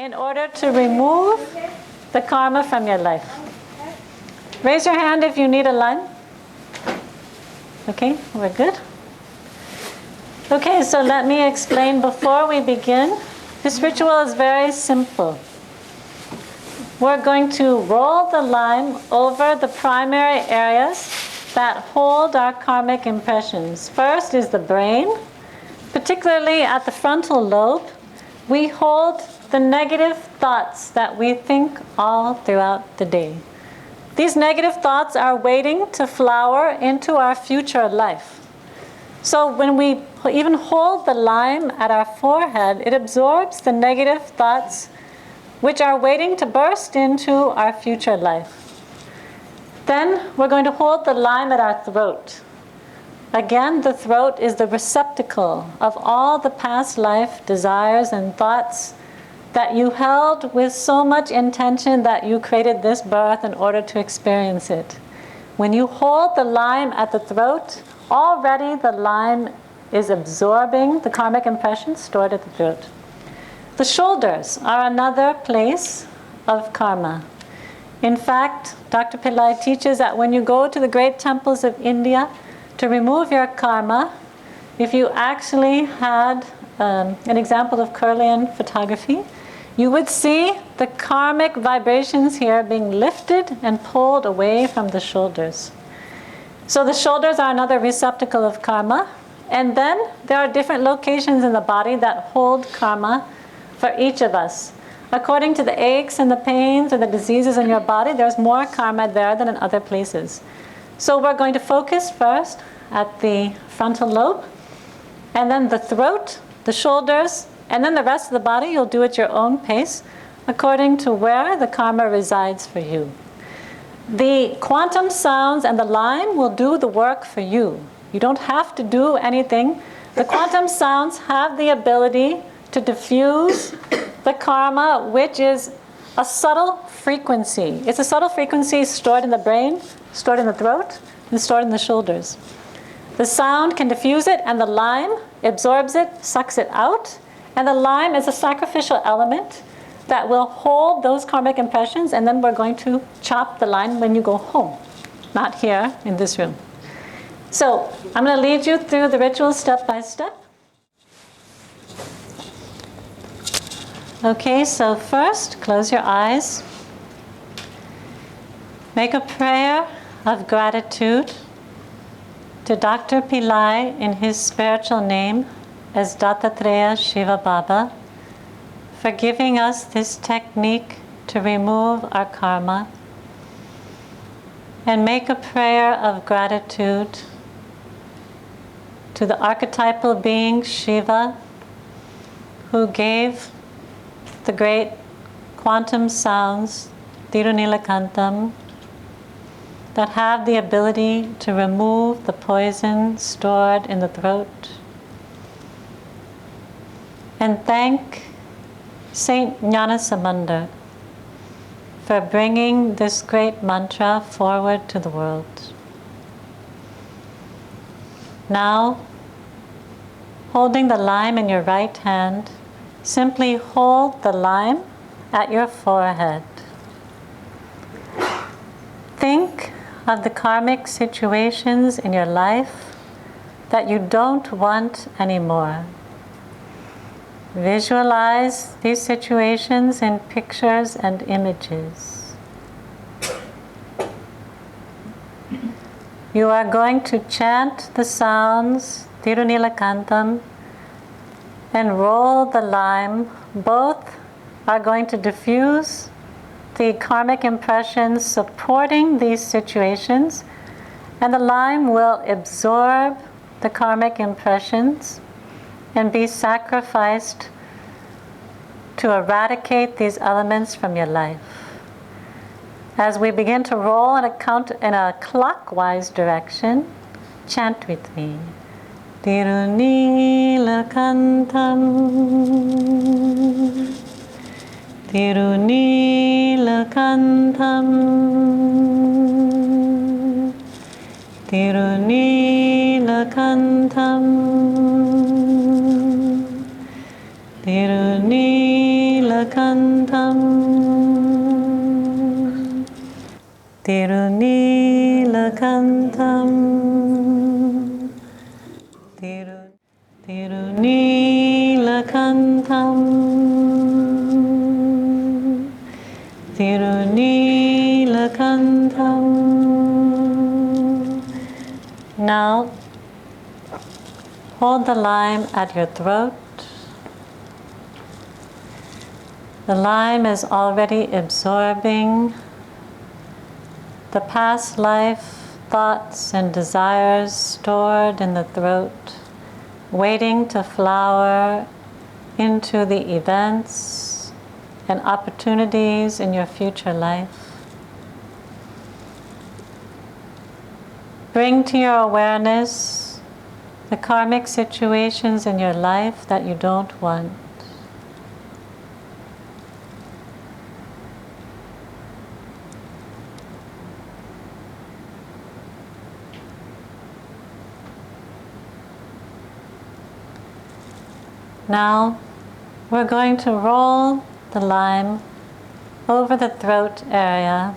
in order to remove the karma from your life? Raise your hand if you need a line. Okay, we're good. Okay, so let me explain before we begin. This ritual is very simple. We're going to roll the lime over the primary areas that hold our karmic impressions. First is the brain, particularly at the frontal lobe. We hold the negative thoughts that we think all throughout the day. These negative thoughts are waiting to flower into our future life. So when we even hold the lime at our forehead, it absorbs the negative thoughts which are waiting to burst into our future life. Then we're going to hold the lime at our throat. Again, the throat is the receptacle of all the past life desires and thoughts that you held with so much intention that you created this birth in order to experience it. When you hold the lime at the throat, already the lime is absorbing the karmic impressions stored at the throat. The shoulders are another place of karma. In fact, Dr. Pillai teaches that when you go to the great temples of India to remove your karma, if you actually had an example of Kirlian photography, you would see the karmic vibrations here being lifted and pulled away from the shoulders. So the shoulders are another receptacle of karma. And then there are different locations in the body that hold karma for each of us. According to the aches and the pains or the diseases in your body, there's more karma there than in other places. So we're going to focus first at the frontal lobe, and then the throat, the shoulders, and then the rest of the body you'll do at your own pace according to where the karma resides for you. The quantum sounds and the lime will do the work for you. You don't have to do anything. The quantum sounds have the ability to diffuse the karma, which is a subtle frequency. It's a subtle frequency stored in the brain, stored in the throat, and stored in the shoulders. The sound can diffuse it, and the lime absorbs it, sucks it out. And the lime is a sacrificial element that will hold those karmic impressions, and then we're going to chop the lime when you go home, not here in this room. So I'm going to lead you through the ritual step by step. Okay, so first, close your eyes. Make a prayer of gratitude to Dr. Pillai in his spiritual name as Dattatriya Siva Baba for giving us this technique to remove our karma. And make a prayer of gratitude to the archetypal being Shiva, who gave the great quantum sounds, Tirunilakantam, that have the ability to remove the poison stored in the throat. And thank Saint Gnanasamanda for bringing this great mantra forward to the world. Now, holding the lime in your right hand, simply hold the lime at your forehead. Think of the karmic situations in your life that you don't want anymore. Visualize these situations in pictures and images. You are going to chant the sounds, Tirunilakantam, and roll the lime. Both are going to diffuse the karmic impressions supporting these situations, and the lime will absorb the karmic impressions and be sacrificed to eradicate these elements from your life. As we begin to roll in a clockwise direction, chant with me. Tirunilakantam, Tirunilakantam, Tirunilakantam, Tirunilakantam, Tirunilakantam, Tirunilakantam, Tirunilakantam, Tirunilakantam. Now, hold the lime at your throat. The lime is already absorbing the past life thoughts and desires stored in the throat, waiting to flower into the events and opportunities in your future life. Bring to your awareness the karmic situations in your life that you don't want. Now, we're going to roll the lime over the throat area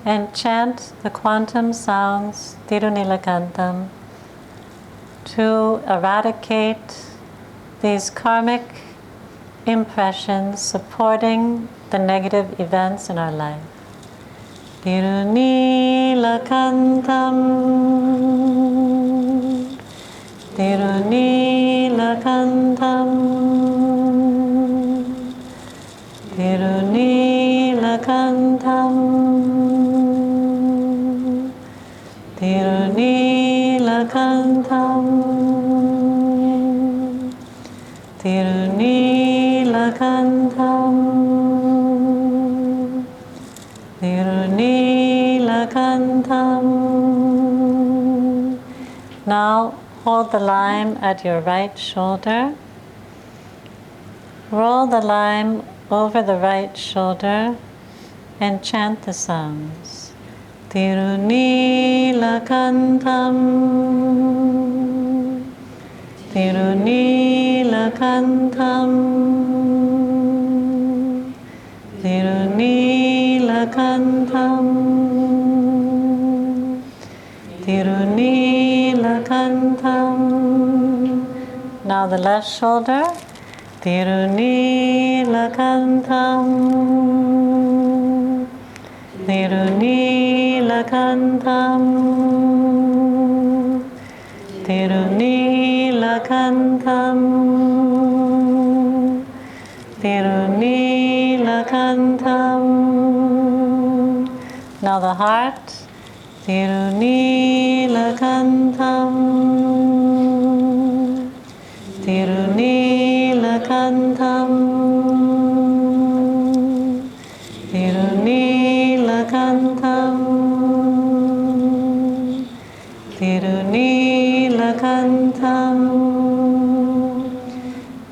and chant the quantum sounds, Tirunilakantam, to eradicate these karmic impressions supporting the negative events in our life. Tirunilakantam, Tirunilakantam, Tirunilakantam, Tirunilakantam, Tirunilakantam, Tirunilakantam. Now hold the lime at your right shoulder. Roll the lime over the right shoulder and chant the sounds. Tirunilakantam, Tirunilakantam, Tirunilakantam, Tirunilakantam. Now the left shoulder. Tirunilakantam, Tirunilakantam, Tirunilakantam, Tirunilakantam. Now the heart. Tirunilakantam, Tirunilakantam, Tirunilakantam, Tirunilakantam.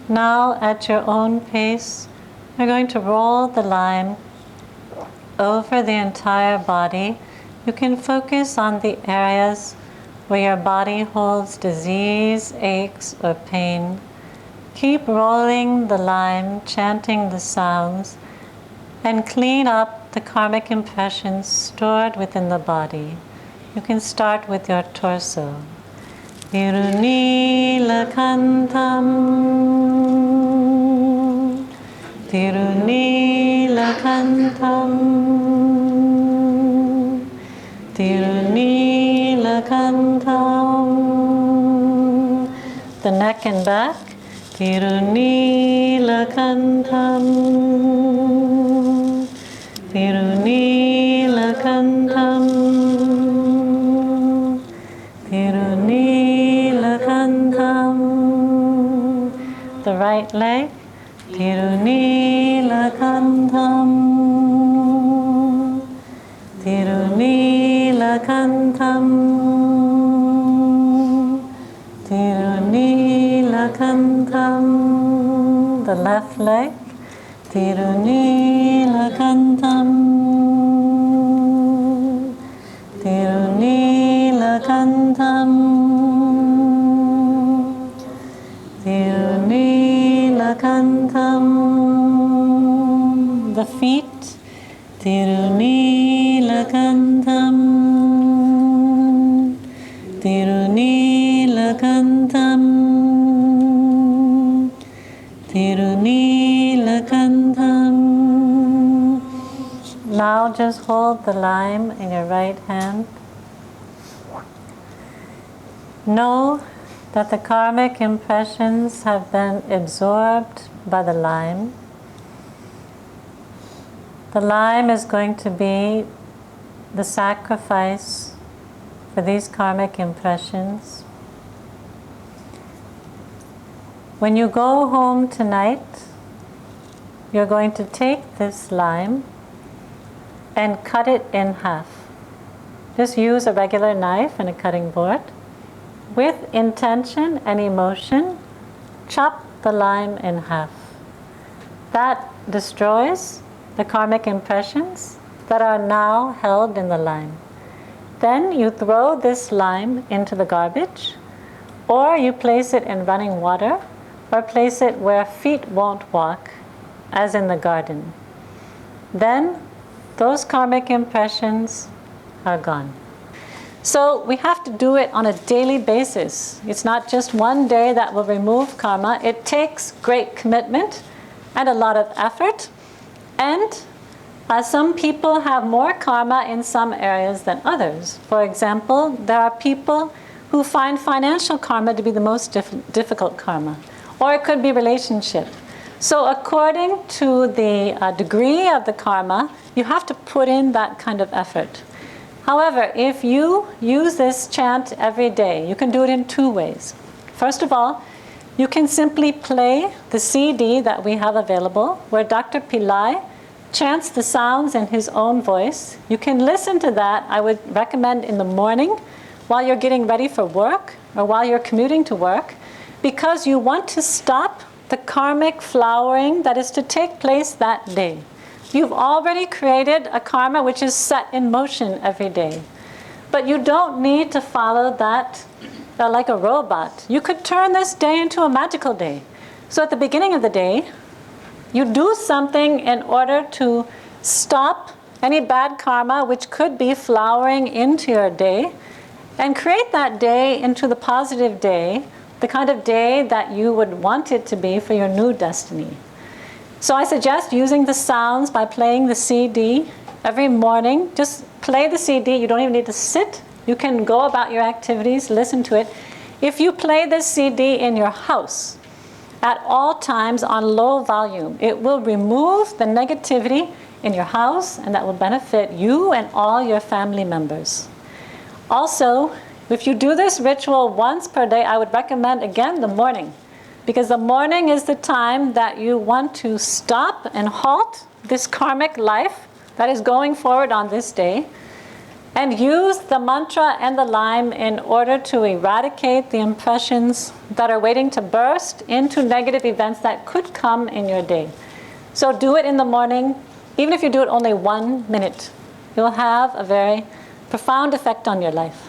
Now, at your own pace, we're going to roll the lime over the entire body. You can focus on the areas where your body holds disease, aches, or pain. Keep rolling the lime, chanting the sounds, and clean up the karmic impressions stored within the body. You can start with your torso. Tirunilakantam, Tirunilakantam, Tirunilakantam. The neck and back. Tirunilakantam, Tirunilakantam, Tirunilakantam. The right leg. Tirunilakantam, Tirunilakantam, Tirunilakantam. The left leg. Tirunilakantam, Tirunilakantam, Tirunilakantam, the feet. Tirunilakandham, Tirunilakandham, Tirunilakandham. Now just hold the lime in your right hand. Know that the karmic impressions have been absorbed by the lime. The lime is going to be the sacrifice for these karmic impressions. When you go home tonight, you're going to take this lime and cut it in half. Just use a regular knife and a cutting board. With intention and emotion, chop the lime in half. That destroys the karmic impressions that are now held in the lime. Then you throw this lime into the garbage, or you place it in running water, or place it where feet won't walk, as in the garden. Then those karmic impressions are gone. So we have to do it on a daily basis. It's not just one day that will remove karma. It takes great commitment and a lot of effort. And some people have more karma in some areas than others. For example, there are people who find financial karma to be the most difficult karma. Or it could be relationship. So according to the degree of the karma, you have to put in that kind of effort. However, if you use this chant every day, you can do it in two ways. First of all, you can simply play the CD that we have available, where Dr. Pillai chants the sounds in his own voice. You can listen to that, I would recommend, in the morning while you're getting ready for work or while you're commuting to work, because you want to stop the karmic flowering that is to take place that day. You've already created a karma which is set in motion every day. But you don't need to follow that like a robot. You could turn this day into a magical day. So at the beginning of the day, you do something in order to stop any bad karma which could be flowering into your day, and create that day into the positive day, the kind of day that you would want it to be for your new destiny. So I suggest using the sounds by playing the CD every morning. Just play the CD. You don't even need to sit. You can go about your activities, listen to it. If you play this CD in your house at all times on low volume, it will remove the negativity in your house, and that will benefit you and all your family members. Also, if you do this ritual once per day, I would recommend, again, the morning. Because the morning is the time that you want to stop and halt this karmic life that is going forward on this day, and use the mantra and the lime in order to eradicate the impressions that are waiting to burst into negative events that could come in your day. So do it in the morning. Even if you do it only 1 minute, you'll have a very profound effect on your life.